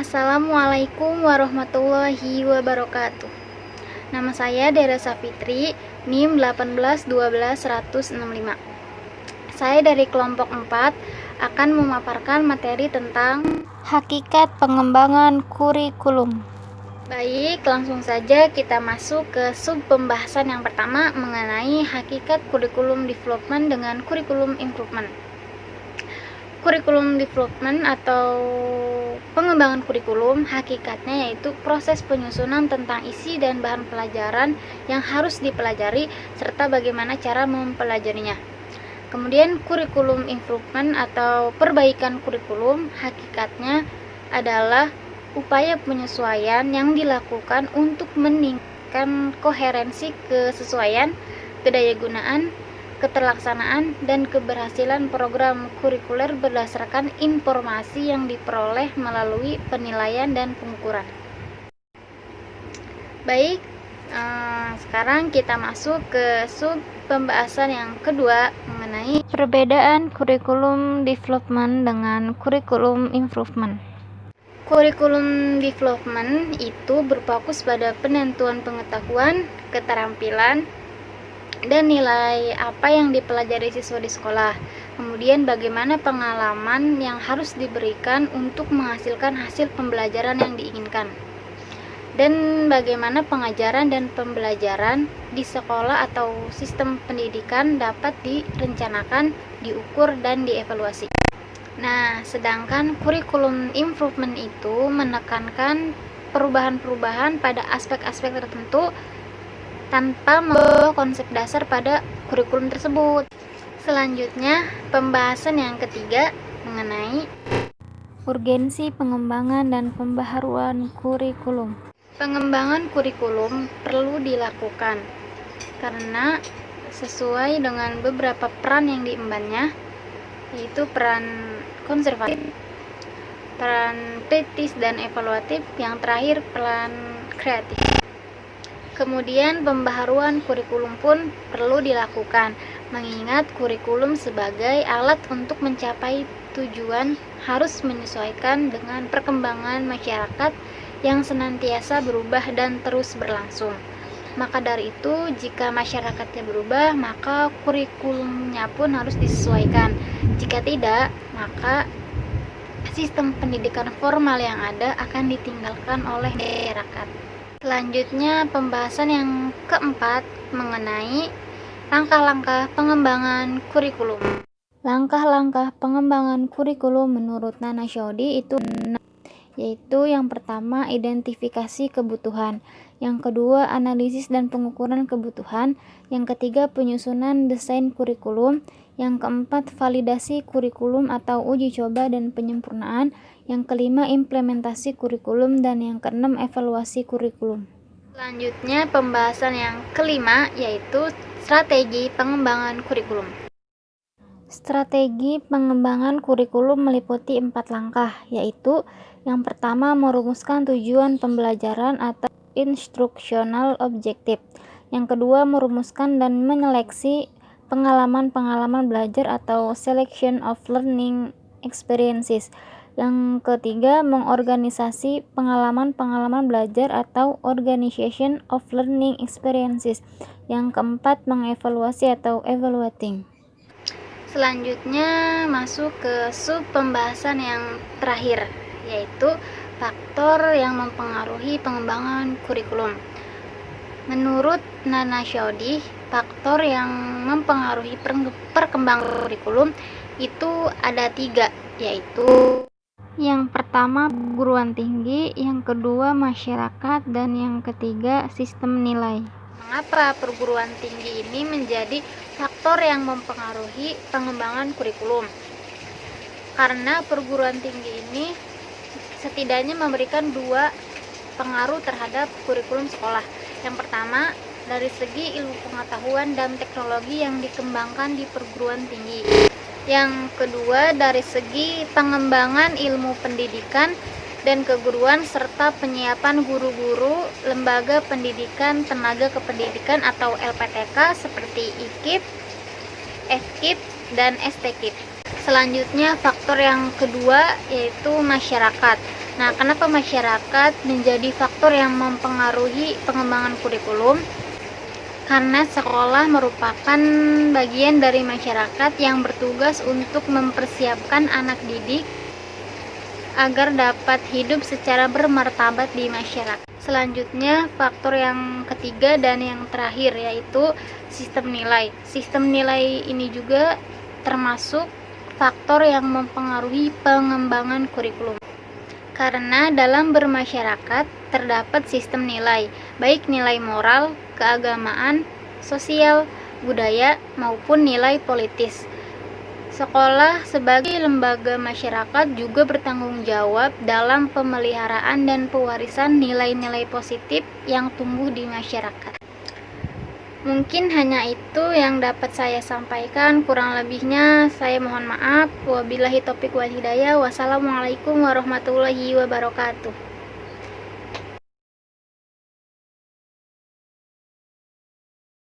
Assalamualaikum warahmatullahi wabarakatuh. Nama saya Dera Safitri, NIM 1812165. Saya dari kelompok 4 akan memaparkan materi tentang hakikat pengembangan kurikulum. Baik, langsung saja kita masuk ke sub pembahasan yang pertama mengenai hakikat kurikulum development dengan kurikulum improvement. Kurikulum development atau pengembangan kurikulum hakikatnya yaitu proses penyusunan tentang isi dan bahan pelajaran yang harus dipelajari serta bagaimana cara mempelajarinya. Kemudian kurikulum improvement atau perbaikan kurikulum hakikatnya adalah upaya penyesuaian yang dilakukan untuk meningkatkan koherensi, kesesuaian, kedayagunaan, keterlaksanaan, dan keberhasilan program kurikuler berdasarkan informasi yang diperoleh melalui penilaian dan pengukuran. Baik, sekarang kita masuk ke sub pembahasan yang kedua mengenai perbedaan kurikulum development dengan kurikulum improvement. Kurikulum development itu berfokus pada penentuan pengetahuan, keterampilan, dan nilai apa yang dipelajari siswa di sekolah. Kemudian bagaimana pengalaman yang harus diberikan untuk menghasilkan hasil pembelajaran yang diinginkan. Dan bagaimana pengajaran dan pembelajaran di sekolah atau sistem pendidikan dapat direncanakan, diukur, dan dievaluasi. Nah, sedangkan kurikulum improvement itu menekankan perubahan-perubahan pada aspek-aspek tertentu tanpa membawa konsep dasar pada kurikulum tersebut. Selanjutnya, pembahasan yang ketiga mengenai urgensi pengembangan dan pembaharuan kurikulum. Pengembangan kurikulum perlu dilakukan karena sesuai dengan beberapa peran yang diembannya, yaitu peran konservatif, peran kritis dan evaluatif, yang terakhir peran kreatif. Kemudian pembaharuan kurikulum pun perlu dilakukan, mengingat kurikulum sebagai alat untuk mencapai tujuan harus menyesuaikan dengan perkembangan masyarakat yang senantiasa berubah dan terus berlangsung. Maka dari itu, jika masyarakatnya berubah, maka kurikulumnya pun harus disesuaikan. Jika tidak, maka sistem pendidikan formal yang ada akan ditinggalkan oleh masyarakat. Selanjutnya, pembahasan yang keempat mengenai langkah-langkah pengembangan kurikulum. Langkah-langkah pengembangan kurikulum menurut Nana Shodi itu yaitu yang pertama identifikasi kebutuhan, yang kedua analisis dan pengukuran kebutuhan, yang ketiga penyusunan desain kurikulum, yang keempat validasi kurikulum atau uji coba dan penyempurnaan, yang kelima implementasi kurikulum, dan yang keenam evaluasi kurikulum. Selanjutnya pembahasan yang kelima yaitu strategi pengembangan kurikulum. Strategi pengembangan kurikulum meliputi 4 langkah, yaitu yang pertama merumuskan tujuan pembelajaran atau instructional objective. Yang kedua merumuskan dan menyeleksi pengalaman-pengalaman belajar atau selection of learning experiences. Yang ketiga mengorganisasi pengalaman-pengalaman belajar atau organization of learning experiences. Yang keempat mengevaluasi atau evaluating. Selanjutnya masuk ke sub pembahasan yang terakhir, yaitu faktor yang mempengaruhi pengembangan kurikulum. Menurut Nana Shodi, faktor yang mempengaruhi perkembangan kurikulum itu ada 3, yaitu yang pertama perguruan tinggi, yang kedua masyarakat, dan yang ketiga sistem nilai. Mengapa perguruan tinggi ini menjadi faktor yang mempengaruhi pengembangan kurikulum? Karena perguruan tinggi ini setidaknya memberikan 2 pengaruh terhadap kurikulum sekolah. Yang pertama, dari segi ilmu pengetahuan dan teknologi yang dikembangkan di perguruan tinggi. Yang kedua, dari segi pengembangan ilmu pendidikan dan keguruan serta penyiapan guru-guru lembaga pendidikan tenaga kependidikan atau LPTK seperti IKIP, FKIP, dan STKIP. Selanjutnya faktor yang kedua yaitu masyarakat. Nah, kenapa masyarakat menjadi faktor yang mempengaruhi pengembangan kurikulum? Karena sekolah merupakan bagian dari masyarakat yang bertugas untuk mempersiapkan anak didik agar dapat hidup secara bermartabat di masyarakat. Selanjutnya, faktor yang ketiga dan yang terakhir yaitu sistem nilai. Sistem nilai ini juga termasuk faktor yang mempengaruhi pengembangan kurikulum. Karena dalam bermasyarakat terdapat sistem nilai, baik nilai moral, keagamaan, sosial, budaya, maupun nilai politis. Sekolah sebagai lembaga masyarakat juga bertanggung jawab dalam pemeliharaan dan pewarisan nilai-nilai positif yang tumbuh di masyarakat. Mungkin hanya itu yang dapat saya sampaikan, kurang lebihnya saya mohon maaf. Wabillahi taufiq wal hidayah. Wassalamualaikum warahmatullahi wabarakatuh.